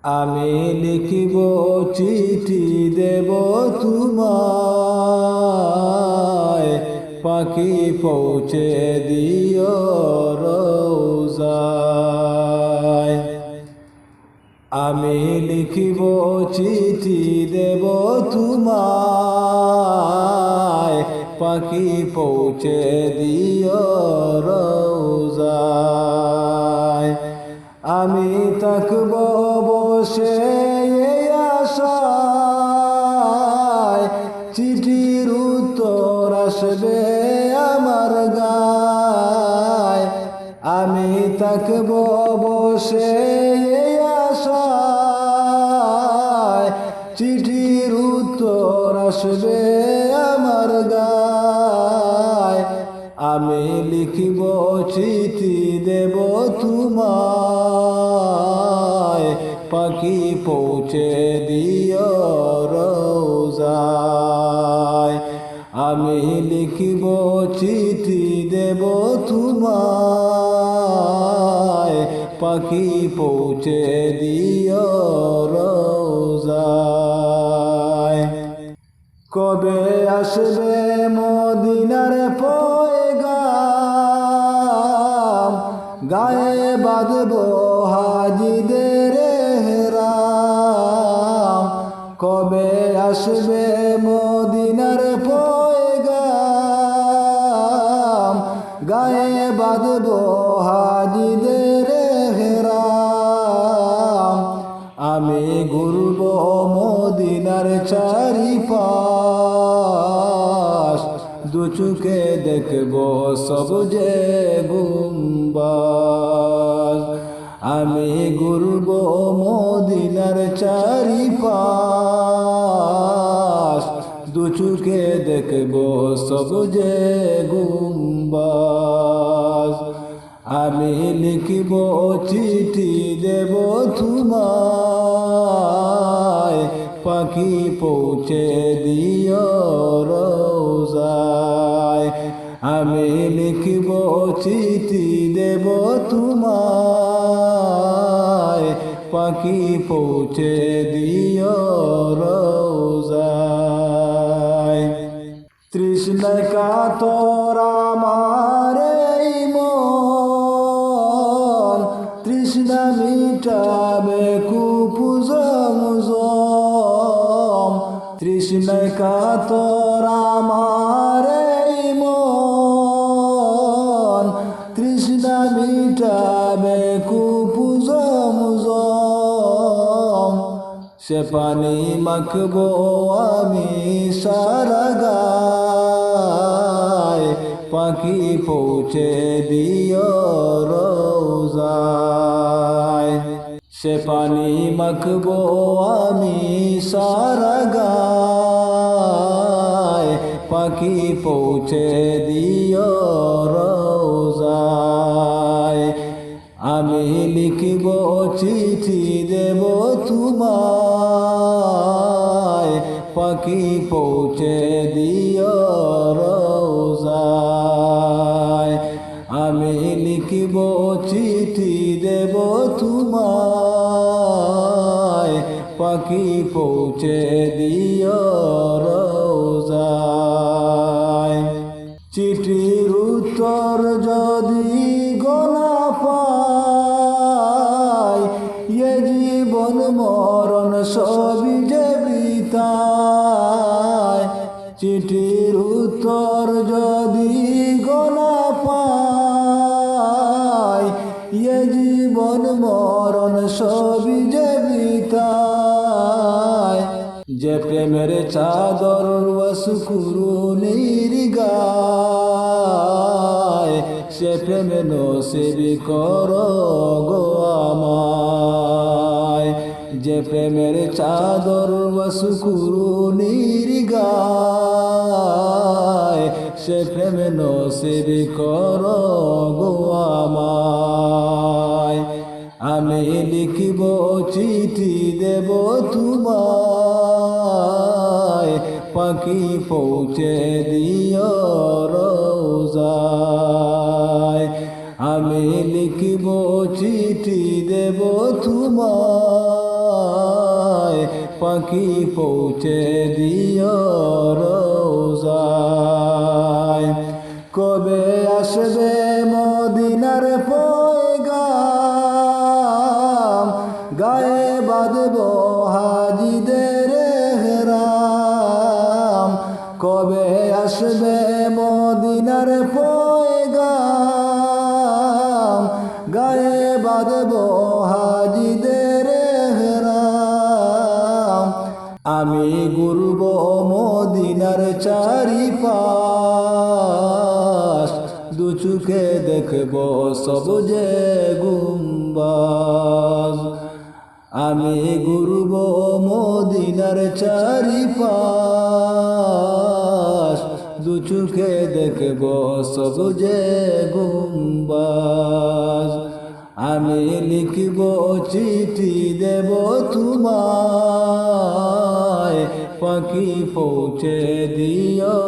আমি লিখিব চিঠি দেব তোমায়, পাখি পৌঁছে দিও রোজায়। আমি লিখিব চিঠি দেব তোমায়, পাখি পৌঁছে দিও রোজায়। আমি থাকব বসে এই আশায়, চিঠির উত্তর আসবে আমার গায়। আমি থাকব বসে এই আশায়, চিঠির উত্তর আসবে আমার গায়। আমি লিখিব চিঠি দেব তোমায়, পাখি পৌঁছে দিও রোজায়। আমি লিখিব চিঠি দেব তোমায়, পাখি পৌঁছে দিও রোজায়। কবে আসবে মদিনার পয়গাম, গায়ে বাঁধব হাজিদের হেরাম। কবে আসবে মদিনার পয়গাম, গায়ে বাঁধব হাজিদের হেরাম। আমি ঘুরব মদিনার চারিপাশ, দু চোখে দেখব সবুজে গুম্বাজ। আমি ঘুরব মদিনার চারিপাশ, দু চোখে দেখব সবুজে গুম্বাজ। আমি লিখিব চিঠি দেব তোমায়, পাখি পৌঁছে দিও রোজায়। আমি লিখিব চিঠি দেব তোমায়, পাখি পৌঁছে দিও রোজায়। তৃষ্ণায় কাতর আমার এই মন, তৃষ্ণা মিটাবে কুপুজম। তৃষ্ণায় কাতর আমার এই মন, তৃষ্ণা মিটাবে কুপুজম। সে পানি মাখবো আমি সারা গায়, পাখি পৌঁছে দিও রোজায়। সে পানি মাখবো আমি সারা গায়, পাখি পৌঁছে দিও রোজায়। আমি লিখিব চিঠি দেব তোমায়, পাখি পৌঁছে দিও রোজায়। আমি লিখিব চিঠি দেব তোমায়, পাখি পৌঁছে দিও রোজায়। চিঠির উত্তর যদি গোনা পাই, এ জীবন মরণ সবই যে বৃথায়। চিঠির উত্তর যদি গোনা পাই, এ জীবন মরণ সবই যে বৃথায়। যে প্রেমের চাদর ওয়াসকুরুনির গায়, সে প্রেমে নসিবি করো গো আমায়। যে প্রেমের চাদর ওয়াসকুরুনির গায়, সে প্রেমে নসিবি করো গো আমায়। আমি লিখিব চিঠি দেব তোমায়, পাখি পৌঁছে দিও রোজায়। আমি লিখিব চিঠি দেব তোমায়, পাখি পৌঁছে দিও রোজায়। কবে আসবে মদিনার পয়গাম, গায়ে বাঁধব হাজিদের এহরাম। কবে আসবে মদিনার পয়গাম, গায়ে বাঁধব হাজিদের এহরাম। আমি ঘুরব মদিনার চারিপাশ, দু চোখে দেখব সবুজে গুম্বাজ। আমি ঘুরব মদিনার চারিপাশ, দু চোখে দেখব সবুজে গুম্বাজ। আমি লিখব চিঠি দেব তোমায়, পাখি পৌঁছে দিও।